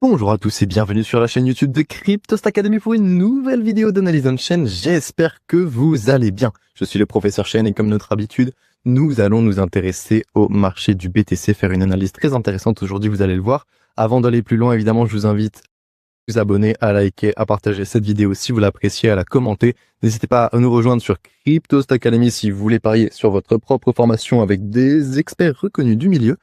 Bonjour à tous et bienvenue sur la chaîne YouTube de Cryptost Academy pour une nouvelle vidéo d'analyse on-chain. J'espère que vous allez bien. Je suis le professeur Chen et comme notre habitude, nous allons nous intéresser au marché du BTC, faire une analyse très intéressante aujourd'hui, vous allez le voir. Avant d'aller plus loin, évidemment, je vous invite à vous abonner, à liker, à partager cette vidéo si vous l'appréciez, à la commenter. N'hésitez pas à nous rejoindre sur Cryptost Academy si vous voulez parier sur votre propre formation avec des experts reconnus du milieu.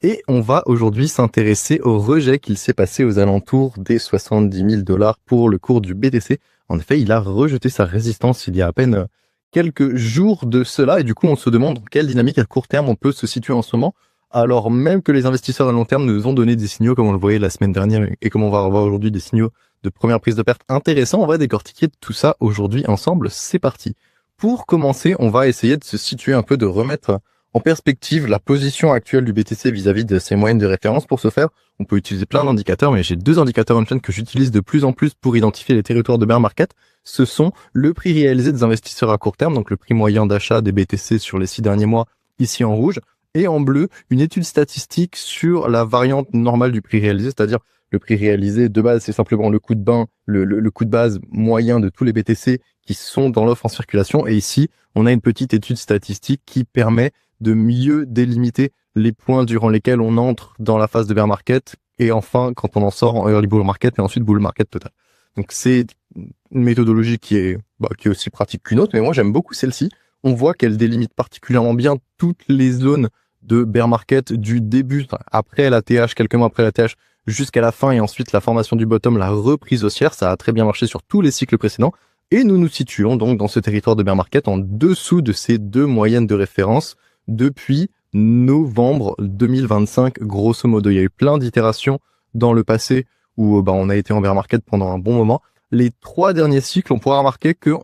Et on va aujourd'hui s'intéresser au rejet qu'il s'est passé aux alentours des 70 000 $ pour le cours du BTC. En effet, il a rejeté sa résistance il y a à peine quelques jours de cela. Et du coup, on se demande dans quelle dynamique à court terme on peut se situer en ce moment. Alors même que les investisseurs à long terme nous ont donné des signaux, comme on le voyait la semaine dernière, et comme on va revoir aujourd'hui des signaux de première prise de perte intéressants, on va décortiquer tout ça aujourd'hui ensemble. C'est parti. Pour commencer, on va essayer de se situer un peu, de remettre en perspective la position actuelle du BTC vis-à-vis de ses moyennes de référence. Pour ce faire, on peut utiliser plein d'indicateurs, mais j'ai deux indicateurs on-chain que j'utilise de plus en plus pour identifier les territoires de bear market. Ce sont le prix réalisé des investisseurs à court terme, donc le prix moyen d'achat des BTC sur les 6 derniers mois, ici en rouge, et en bleu, une étude statistique sur la variante normale du prix réalisé, c'est-à-dire le prix réalisé de base, c'est simplement le coût de bain, le coût de base moyen de tous les BTC qui sont dans l'offre en circulation. Et ici, on a une petite étude statistique qui permet de mieux délimiter les points durant lesquels on entre dans la phase de bear market et enfin quand on en sort en early bull market et ensuite bull market total. Donc c'est une méthodologie qui est aussi pratique qu'une autre, mais moi j'aime beaucoup celle-ci. On voit qu'elle délimite particulièrement bien toutes les zones de bear market du début, après la TH, quelques mois après la TH, jusqu'à la fin et ensuite la formation du bottom, la reprise haussière. Ça a très bien marché sur tous les cycles précédents. Et nous nous situons donc dans ce territoire de bear market en dessous de ces deux moyennes de référence depuis novembre 2025, grosso modo. Il y a eu plein d'itérations dans le passé où on a été en bear market pendant un bon moment. Les 3 derniers cycles, on pourra remarquer que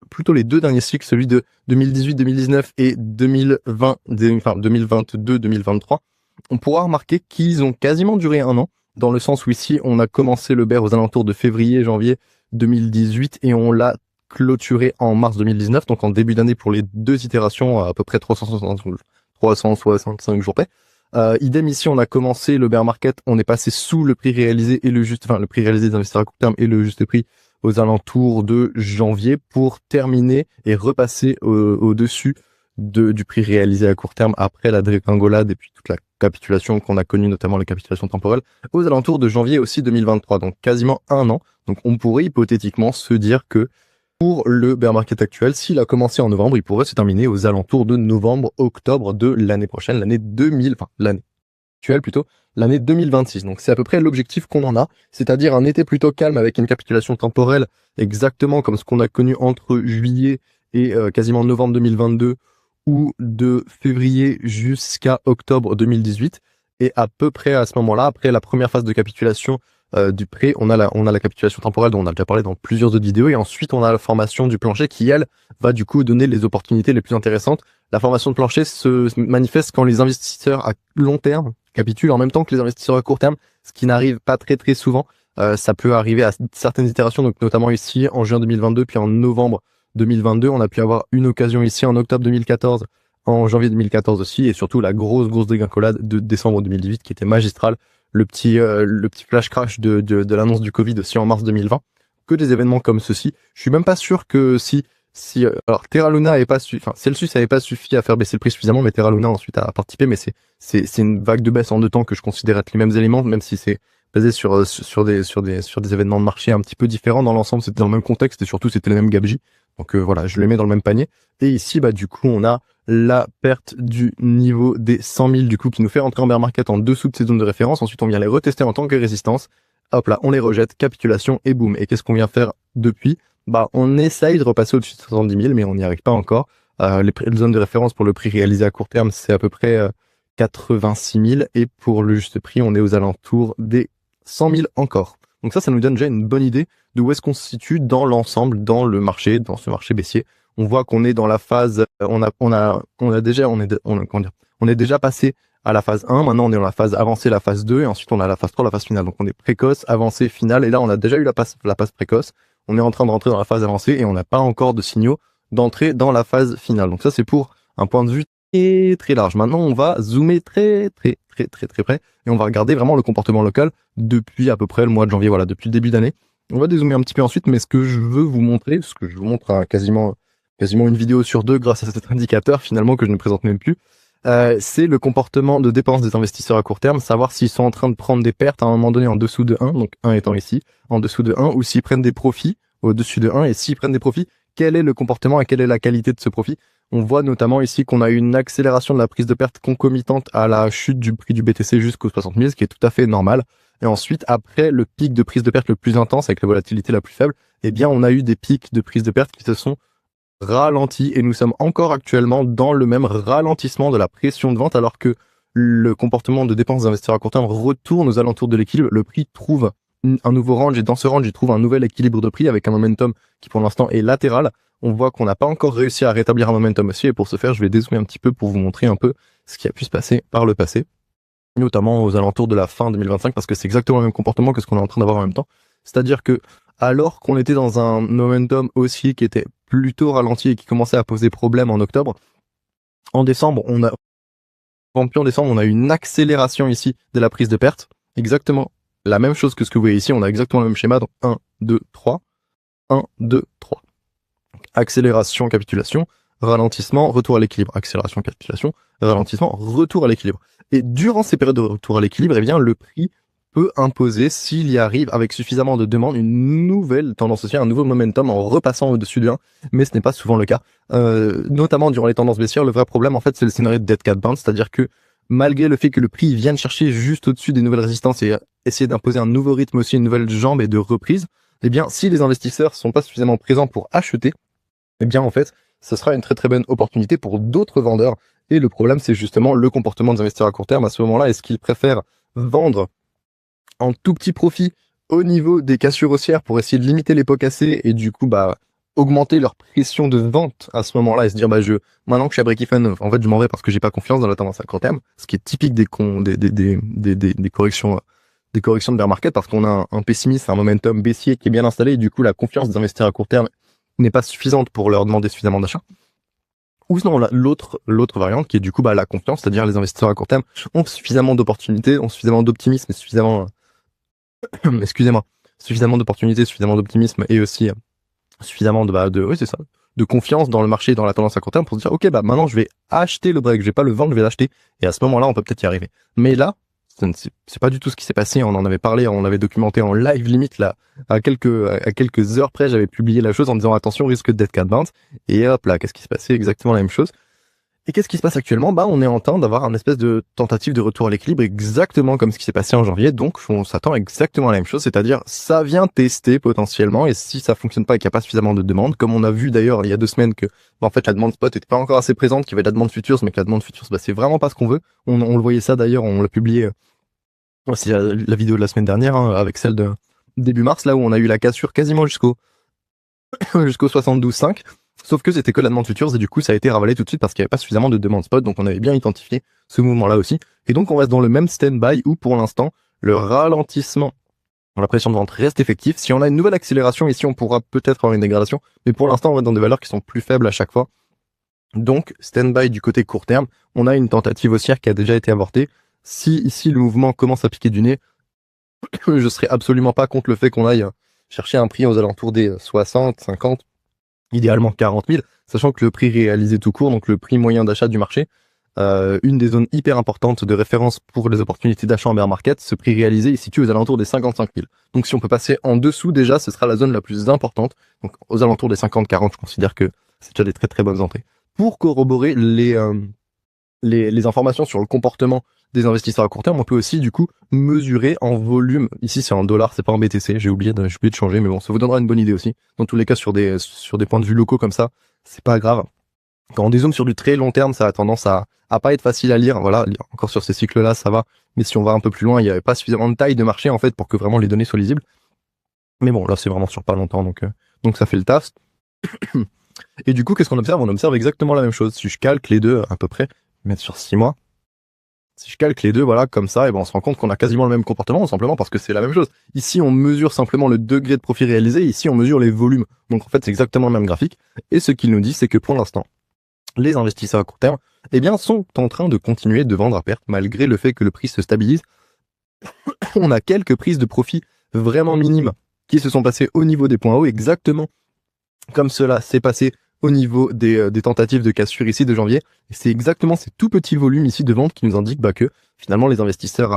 plutôt les 2 derniers cycles, celui de 2018-2019 et 2022-2023, on pourra remarquer qu'ils ont quasiment duré un an, dans le sens où ici, on a commencé le bear aux alentours de février-janvier 2018 et on l'a clôturé en mars 2019, donc en début d'année pour les 2 itérations, à peu près 365 jours près. Idem ici, on a commencé le bear market, on est passé sous le prix réalisé et le prix réalisé des investisseurs à court terme et le juste prix aux alentours de janvier pour terminer et repasser au-dessus du prix réalisé à court terme après la dégringolade et puis toute la capitulation qu'on a connue, notamment la capitulation temporelle, aux alentours de janvier aussi 2023, donc quasiment un an. Donc on pourrait hypothétiquement se dire que pour le bear market actuel, s'il a commencé en novembre, il pourrait se terminer aux alentours de novembre-octobre de l'année prochaine, l'année 2026. Donc c'est à peu près l'objectif qu'on en a, c'est-à-dire un été plutôt calme avec une capitulation temporelle exactement comme ce qu'on a connu entre juillet et quasiment novembre 2022 ou de février jusqu'à octobre 2018. Et à peu près à ce moment-là, après la première phase de capitulation du prêt, on a la capitulation temporelle dont on a déjà parlé dans plusieurs autres vidéos, et ensuite on a la formation du plancher qui, elle, va du coup donner les opportunités les plus intéressantes. La formation de plancher se manifeste quand les investisseurs à long terme capitulent en même temps que les investisseurs à court terme, ce qui n'arrive pas très très souvent. Ça peut arriver à certaines itérations, donc notamment ici en juin 2022 puis en novembre 2022. On a pu avoir une occasion ici en octobre 2014, en janvier 2014 aussi, et surtout la grosse dégringolade de décembre 2018 qui était magistrale. Le petit flash crash de l'annonce du Covid aussi en mars 2020, que des événements comme ceci. Je suis même pas sûr que alors Terra Luna avait pas Celsius avait pas suffi à faire baisser le prix suffisamment, mais Terra Luna ensuite a participé, mais c'est une vague de baisse en 2 temps que je considère être les mêmes éléments, même si c'est basé sur des événements de marché un petit peu différents. Dans l'ensemble, c'était dans le même contexte et surtout c'était les mêmes gabegies. Donc voilà, je les mets dans le même panier. Et ici, du coup, on a la perte du niveau des 100 000, du coup, qui nous fait rentrer en bear market en dessous de ces zones de référence. Ensuite, on vient les retester en tant que résistance. Hop là, on les rejette, capitulation et boum. Et qu'est-ce qu'on vient faire depuis? On essaye de repasser au-dessus de 70 000, mais on n'y arrive pas encore. Les zones de référence pour le prix réalisé à court terme, c'est à peu près 86 000. Et pour le juste prix, on est aux alentours des 100 000 encore. Donc ça nous donne déjà une bonne idée de où est-ce qu'on se situe dans l'ensemble, dans le marché, dans ce marché baissier. On voit qu'on est dans la phase, on est déjà passé à la phase 1, maintenant on est dans la phase avancée, la phase 2, et ensuite on a la phase 3, la phase finale. Donc on est précoce, avancée, finale, et là on a déjà eu la phase précoce, on est en train de rentrer dans la phase avancée, et on n'a pas encore de signaux d'entrée dans la phase finale. Donc ça c'est pour un point de vue très large. Maintenant, on va zoomer très près et on va regarder vraiment le comportement local depuis à peu près le mois de janvier, voilà, depuis le début d'année. On va dézoomer un petit peu ensuite, mais ce que je veux vous montrer, ce que je vous montre à quasiment une vidéo sur deux grâce à cet indicateur finalement que je ne présente même plus, c'est le comportement de dépenses des investisseurs à court terme, savoir s'ils sont en train de prendre des pertes à un moment donné en dessous de 1, donc 1 étant ici, en dessous de 1, ou s'ils prennent des profits au-dessus de 1, et s'ils prennent des profits, quel est le comportement et quelle est la qualité de ce profit. On voit notamment ici qu'on a une accélération de la prise de perte concomitante à la chute du prix du BTC jusqu'aux 60 000, ce qui est tout à fait normal. Et ensuite, après le pic de prise de perte le plus intense avec la volatilité la plus faible, eh bien, on a eu des pics de prise de perte qui se sont ralentis et nous sommes encore actuellement dans le même ralentissement de la pression de vente alors que le comportement de dépenses d'investisseurs à court terme retourne aux alentours de l'équilibre. Le prix trouve un nouveau range et dans ce range, il trouve un nouvel équilibre de prix avec un momentum qui pour l'instant est latéral. On voit qu'on n'a pas encore réussi à rétablir un momentum aussi et pour ce faire, je vais dézoomer un petit peu pour vous montrer un peu ce qui a pu se passer par le passé, notamment aux alentours de la fin 2025 parce que c'est exactement le même comportement que ce qu'on est en train d'avoir en même temps. C'est-à-dire que alors qu'on était dans un momentum haussier qui était plutôt ralenti et qui commençait à poser problème en octobre, en décembre, on a une accélération ici de la prise de perte. Exactement la même chose que ce que vous voyez ici. On a exactement le même schéma. Donc 1, 2, 3. 1, 2, 3. Donc, accélération, capitulation, ralentissement, retour à l'équilibre. Accélération, capitulation, ralentissement, retour à l'équilibre. Et durant ces périodes de retour à l'équilibre, eh bien, le prix peut imposer, s'il y arrive avec suffisamment de demande, une nouvelle tendance haussière, un nouveau momentum en repassant au-dessus de 1, mais ce n'est pas souvent le cas. Notamment durant les tendances baissières, le vrai problème, en fait, c'est le scénario de dead cat bounce, c'est-à-dire que malgré le fait que le prix vienne chercher juste au-dessus des nouvelles résistances et essayer d'imposer un nouveau rythme aussi, une nouvelle jambe et de reprise, eh bien, si les investisseurs sont pas suffisamment présents pour acheter, eh bien, en fait, ce sera une très bonne opportunité pour d'autres vendeurs. Et le problème, c'est justement le comportement des investisseurs à court terme. À ce moment-là, est-ce qu'ils préfèrent vendre en tout petit profit au niveau des cassures haussières pour essayer de limiter les pots cassés et du coup, augmenter leur pression de vente à ce moment-là et se dire, maintenant que je suis à break-even, en fait, je m'en vais parce que j'ai pas confiance dans la tendance à court terme, ce qui est typique des corrections, des corrections de bear market parce qu'on a un pessimisme, un momentum baissier qui est bien installé et du coup, la confiance des investisseurs à court terme n'est pas suffisante pour leur demander suffisamment d'achats. Ou sinon, l'autre variante qui est du coup, la confiance, c'est-à-dire les investisseurs à court terme ont suffisamment d'opportunités, ont suffisamment d'optimisme et suffisamment suffisamment d'opportunités, suffisamment d'optimisme et aussi suffisamment de confiance dans le marché et dans la tendance à court terme pour se dire, ok, maintenant je vais acheter le break, je vais pas le vendre, je vais l'acheter. Et à ce moment-là, on peut peut-être y arriver. Mais là, c'est pas du tout ce qui s'est passé. On en avait parlé, on l'avait documenté en live limite là, à quelques heures près, j'avais publié la chose en disant attention, risque de dead cat bounce. Et hop là, qu'est-ce qui s'est passé? Exactement la même chose. Et qu'est-ce qui se passe actuellement? On est en train d'avoir un espèce de tentative de retour à l'équilibre exactement comme ce qui s'est passé en janvier. Donc, on s'attend exactement à la même chose, c'est-à-dire ça vient tester potentiellement et si ça fonctionne pas et qu'il n'y a pas suffisamment de demande, comme on a vu d'ailleurs il y a 2 semaines que en fait la demande spot était pas encore assez présente, qu'il y avait de la demande futures, mais que la demande futures c'est vraiment pas ce qu'on veut. On le voyait ça d'ailleurs, on l'a publié aussi la vidéo de la semaine dernière avec celle de début mars là où on a eu la cassure quasiment jusqu'au 72,5. Sauf que c'était que la demande futures et du coup ça a été ravalé tout de suite parce qu'il n'y avait pas suffisamment de demande spot, donc on avait bien identifié ce mouvement-là aussi. Et donc on reste dans le même stand-by où pour l'instant le ralentissement dans la pression de vente reste effectif. Si on a une nouvelle accélération ici on pourra peut-être avoir une dégradation, mais pour l'instant on va dans des valeurs qui sont plus faibles à chaque fois. Donc stand-by du côté court terme, on a une tentative haussière qui a déjà été avortée. Si ici le mouvement commence à piquer du nez, je serais absolument pas contre le fait qu'on aille chercher un prix aux alentours des 60, 50, idéalement 40 000, sachant que le prix réalisé tout court, donc le prix moyen d'achat du marché, une des zones hyper importantes de référence pour les opportunités d'achat en bear market, ce prix réalisé est situé aux alentours des 55 000. Donc si on peut passer en dessous déjà, ce sera la zone la plus importante. Donc aux alentours des 50-40, je considère que c'est déjà des très bonnes entrées. Pour corroborer les informations sur le comportement des investisseurs à court terme, on peut aussi du coup mesurer en volume. Ici c'est en dollars, c'est pas en BTC, j'ai oublié de changer, mais bon, ça vous donnera une bonne idée aussi. Dans tous les cas, sur des points de vue locaux comme ça, c'est pas grave. Quand on dézoome sur du très long terme, ça a tendance à pas être facile à lire. Voilà, encore sur ces cycles-là, ça va. Mais si on va un peu plus loin, il n'y avait pas suffisamment de taille de marché en fait pour que vraiment les données soient lisibles. Mais bon, là c'est vraiment sur pas longtemps, donc ça fait le taf. Et du coup, qu'est-ce qu'on observe? On observe exactement la même chose. Si je calque les deux à peu près, mettre sur 6 mois. Si je calque les deux, voilà, comme ça, et on se rend compte qu'on a quasiment le même comportement, simplement parce que c'est la même chose. Ici, on mesure simplement le degré de profit réalisé, ici, on mesure les volumes. Donc, en fait, c'est exactement le même graphique. Et ce qu'il nous dit, c'est que pour l'instant, les investisseurs à court terme eh bien, sont en train de continuer de vendre à perte, malgré le fait que le prix se stabilise. On a quelques prises de profit vraiment minimes qui se sont passées au niveau des points hauts, exactement comme cela s'est passé au niveau des tentatives de cassure ici de janvier. Et c'est exactement ces tout petits volumes ici de vente qui nous indiquent que finalement les investisseurs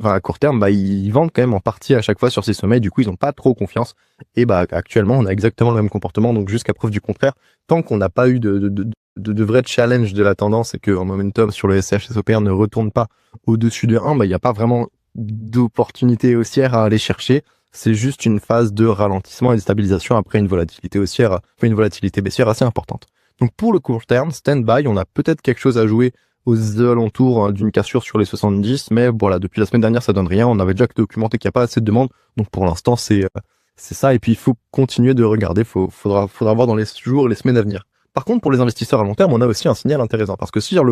à court terme, ils vendent quand même en partie à chaque fois sur ces sommets. Du coup, ils n'ont pas trop confiance. Et actuellement, on a exactement le même comportement. Donc jusqu'à preuve du contraire, tant qu'on n'a pas eu de vrai challenge de la tendance et que un momentum sur le SCH SOPR ne retourne pas au-dessus de 1, il n'y a pas vraiment d'opportunité haussière à aller chercher. C'est juste une phase de ralentissement et de stabilisation après une volatilité haussière, une volatilité baissière assez importante. Donc pour le court terme, stand-by, on a peut-être quelque chose à jouer aux alentours d'une cassure sur les 70, mais voilà, depuis la semaine dernière, ça donne rien. On avait déjà documenté qu'il n'y a pas assez de demande, donc pour l'instant, c'est ça. Et puis il faut continuer de regarder, faudra voir dans les jours et les semaines à venir. Par contre, pour les investisseurs à long terme, on a aussi un signal intéressant, parce que si sur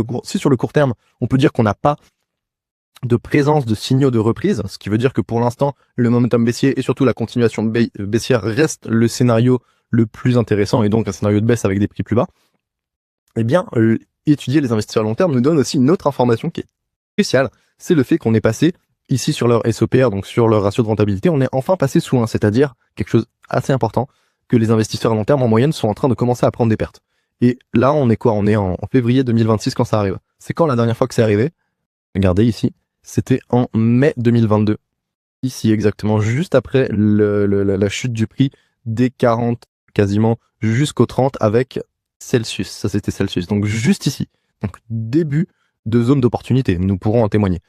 le court terme, on peut dire qu'on n'a pas de présence de signaux de reprise, ce qui veut dire que pour l'instant, le momentum baissier et surtout la continuation baissière reste le scénario le plus intéressant et donc un scénario de baisse avec des prix plus bas. Eh bien, étudier les investisseurs à long terme nous donne aussi une autre information qui est cruciale, c'est le fait qu'on est passé ici sur leur SOPR, donc sur leur ratio de rentabilité, on est enfin passé sous 1, c'est-à-dire quelque chose assez important, que les investisseurs à long terme en moyenne sont en train de commencer à prendre des pertes. Et là, on est quoi? On est en février 2026 quand ça arrive. C'est quand la dernière fois que c'est arrivé? Regardez ici. C'était en mai 2022. Ici, exactement, juste après la chute du prix des 40, quasiment jusqu'au 30 avec Celsius. Ça, c'était Celsius. Donc, juste ici. Donc, début de zone d'opportunité. Nous pourrons en témoigner.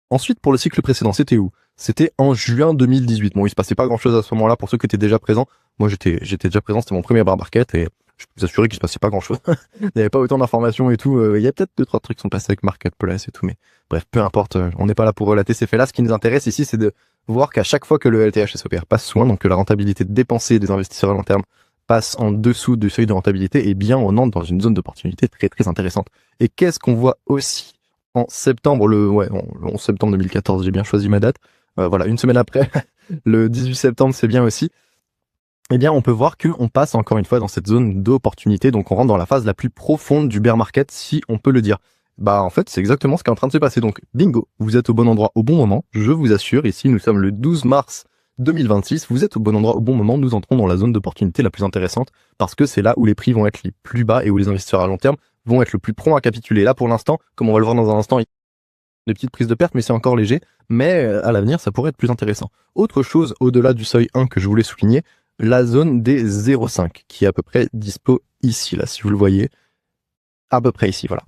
Ensuite, pour le cycle précédent, c'était où? C'était en juin 2018. Bon, il se passait pas grand chose à ce moment-là pour ceux qui étaient déjà présents. Moi, j'étais déjà présent. C'était mon premier bear market et je peux vous assurer qu'il se passait pas grand chose. Il n'y avait pas autant d'informations et tout. Il y a peut-être 2-3 trucs qui sont passés avec Marketplace et tout, mais bref, peu importe. On n'est pas là pour relater ces faits-là. Ce qui nous intéresse ici, c'est de voir qu'à chaque fois que le LTH SOPR passe sous 1, donc que la rentabilité dépensée des investisseurs à long terme passe en dessous du seuil de rentabilité, eh bien, on entre dans une zone d'opportunité très, très intéressante. Et qu'est-ce qu'on voit aussi en septembre, le 11 septembre 2014, j'ai bien choisi ma date. Voilà, une semaine après, le 18 septembre, c'est bien aussi. Eh bien, on peut voir qu'on passe encore une fois dans cette zone d'opportunité, donc on rentre dans la phase la plus profonde du bear market, si on peut le dire. En fait, c'est exactement ce qui est en train de se passer. Donc, bingo, vous êtes au bon endroit au bon moment, je vous assure. Ici, nous sommes le 12 mars 2026, vous êtes au bon endroit au bon moment, nous entrons dans la zone d'opportunité la plus intéressante, parce que c'est là où les prix vont être les plus bas et où les investisseurs à long terme vont être le plus prompts à capituler. Là, pour l'instant, comme on va le voir dans un instant, des petites prises de perte, mais c'est encore léger. Mais à l'avenir, ça pourrait être plus intéressant. Autre chose, au-delà du seuil 1 que je voulais souligner, la zone des 0,5, qui est à peu près dispo ici, là, si vous le voyez. À peu près ici, voilà.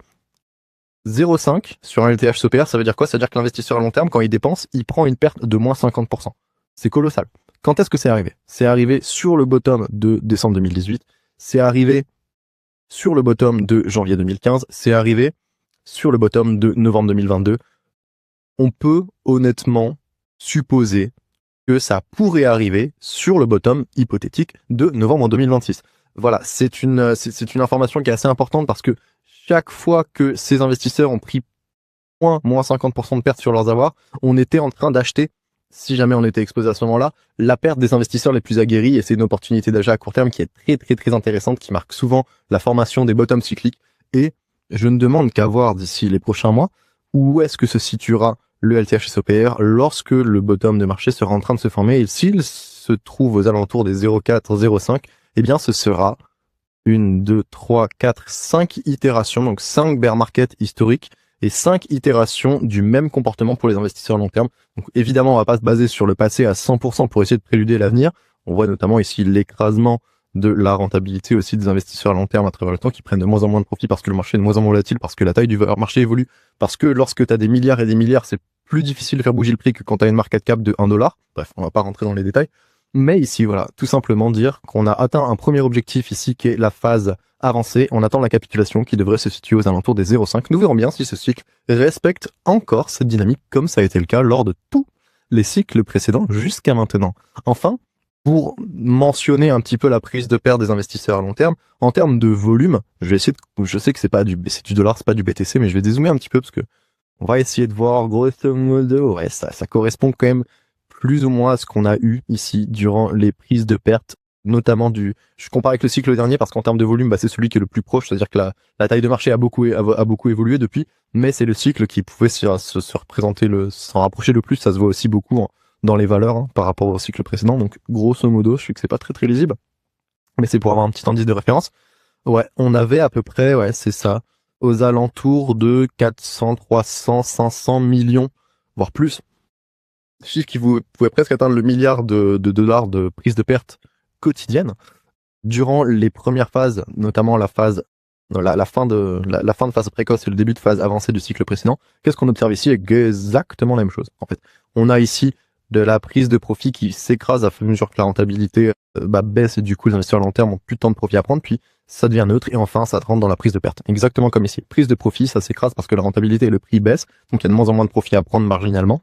0,5 sur un LTH SOPR, ça veut dire quoi? Ça veut dire que l'investisseur à long terme, quand il dépense, il prend une perte de moins 50%. C'est colossal. Quand est-ce que c'est arrivé? C'est arrivé sur le bottom de décembre 2018. C'est arrivé sur le bottom de janvier 2015. C'est arrivé sur le bottom de novembre 2022. On peut honnêtement supposer que ça pourrait arriver sur le bottom hypothétique de novembre 2026. Voilà, c'est une information qui est assez importante parce que chaque fois que ces investisseurs ont pris moins 50% de pertes sur leurs avoirs, on était en train d'acheter, si jamais on était exposé à ce moment-là, la perte des investisseurs les plus aguerris, et c'est une opportunité d'achat à court terme qui est très très très intéressante, qui marque souvent la formation des bottoms cycliques, et je ne demande qu'à voir d'ici les prochains mois où est-ce que se situera le LTH SOPR lorsque le bottom de marché sera en train de se former, et s'il se trouve aux alentours des 0,4, 0,5, eh bien ce sera 1, 2, 3, 4, 5 itérations, donc 5 bear market historiques et 5 itérations du même comportement pour les investisseurs à long terme. Donc évidemment, on va pas se baser sur le passé à 100% pour essayer de préluder l'avenir. On voit notamment ici l'écrasement de la rentabilité aussi des investisseurs à long terme à travers le temps qui prennent de moins en moins de profit parce que le marché est de moins en moins volatile, parce que la taille du marché évolue, parce que lorsque tu as des milliards et des milliards, c'est plus difficile de faire bouger le prix que quand tu as une market cap de 1 dollar. Bref, on va pas rentrer dans les détails. Mais ici, voilà, tout simplement dire qu'on a atteint un premier objectif ici qui est la phase avancée. On attend la capitulation qui devrait se situer aux alentours des 0,5. Nous verrons bien si ce cycle respecte encore cette dynamique comme ça a été le cas lors de tous les cycles précédents jusqu'à maintenant. Enfin, pour mentionner un petit peu la prise de perte des investisseurs à long terme, en termes de volume, je sais que c'est du dollar, c'est pas du BTC, mais je vais dézoomer un petit peu parce que on va essayer de voir grosso modo, ouais, ça correspond quand même plus ou moins à ce qu'on a eu ici durant les prises de perte notamment je compare avec le cycle dernier parce qu'en termes de volume, c'est celui qui est le plus proche, c'est-à-dire que la taille de marché a beaucoup évolué depuis, mais c'est le cycle qui pouvait se représenter s'en rapprocher le plus. Ça se voit aussi beaucoup dans les valeurs par rapport au cycle précédent. Donc grosso modo, je sais que c'est pas très très lisible, mais c'est pour avoir un petit indice de référence. Ouais, on avait à peu près, ouais, c'est ça, aux alentours de 400, 300, 500 millions, voire plus. Chiffre qui pouvait presque atteindre le milliard de dollars de prise de perte quotidienne. Durant les premières phases, notamment la fin de phase précoce et le début de phase avancée du cycle précédent, qu'est-ce qu'on observe ici? Exactement la même chose. En fait, on a ici de la prise de profit qui s'écrase à mesure que la rentabilité baisse et du coup les investisseurs à long terme ont plus de temps de profit à prendre, puis ça devient neutre et enfin ça rentre dans la prise de perte. Exactement comme ici. Prise de profit, ça s'écrase parce que la rentabilité et le prix baissent, donc il y a de moins en moins de profit à prendre marginalement.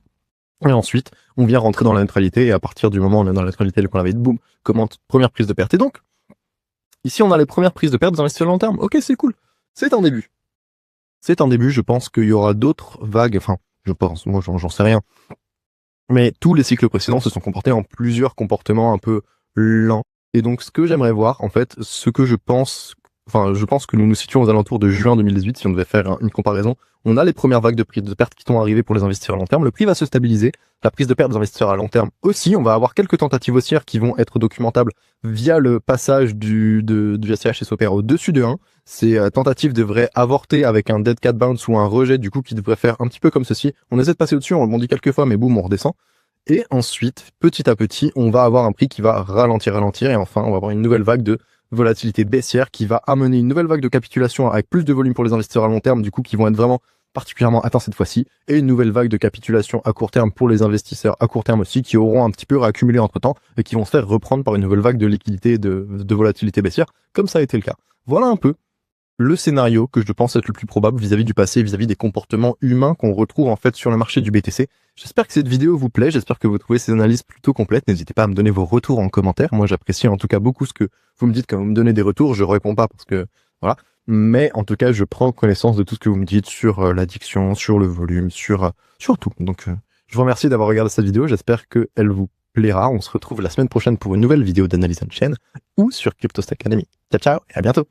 Et ensuite, on vient rentrer dans la neutralité, et à partir du moment où on est dans la neutralité, qu'on avait boum, commente première prise de perte. Et donc, ici, on a les premières prises de perte des investisseurs à long terme. Ok, c'est cool. C'est un début. C'est un début, je pense qu'il y aura d'autres vagues, enfin, je pense, moi j'en sais rien. Mais tous les cycles précédents se sont comportés en plusieurs comportements un peu lents. Et donc, ce que j'aimerais voir, en fait, je pense que nous nous situons aux alentours de juin 2018, si on devait faire une comparaison. On a les premières vagues de prise de perte qui sont arrivées pour les investisseurs à long terme. Le prix va se stabiliser. La prise de perte des investisseurs à long terme aussi. On va avoir quelques tentatives haussières qui vont être documentables via le passage du ACH SOPR au-dessus de 1. Ces tentatives devraient avorter avec un dead cat bounce ou un rejet du coup qui devrait faire un petit peu comme ceci. On essaie de passer au-dessus, on rebondit quelques fois, mais boum, on redescend. Et ensuite, petit à petit, on va avoir un prix qui va ralentir, et enfin, on va avoir une nouvelle vague de volatilité baissière qui va amener une nouvelle vague de capitulation avec plus de volume pour les investisseurs à long terme, du coup, qui vont être vraiment particulièrement atteints cette fois-ci, et une nouvelle vague de capitulation à court terme pour les investisseurs à court terme aussi, qui auront un petit peu réaccumulé entre temps, et qui vont se faire reprendre par une nouvelle vague de liquidité et de volatilité baissière, comme ça a été le cas. Voilà un peu le scénario que je pense être le plus probable vis-à-vis du passé, vis-à-vis des comportements humains qu'on retrouve en fait sur le marché du BTC. J'espère que cette vidéo vous plaît, j'espère que vous trouvez ces analyses plutôt complètes. N'hésitez pas à me donner vos retours en commentaire. Moi, j'apprécie en tout cas beaucoup ce que vous me dites quand vous me donnez des retours. Je réponds pas parce que voilà, mais en tout cas, je prends connaissance de tout ce que vous me dites sur l'addiction, sur le volume, sur tout. Donc, je vous remercie d'avoir regardé cette vidéo. J'espère qu'elle vous plaira. On se retrouve la semaine prochaine pour une nouvelle vidéo d'analyse on chain ou sur CryptoStack Academy. Ciao, ciao et à bientôt.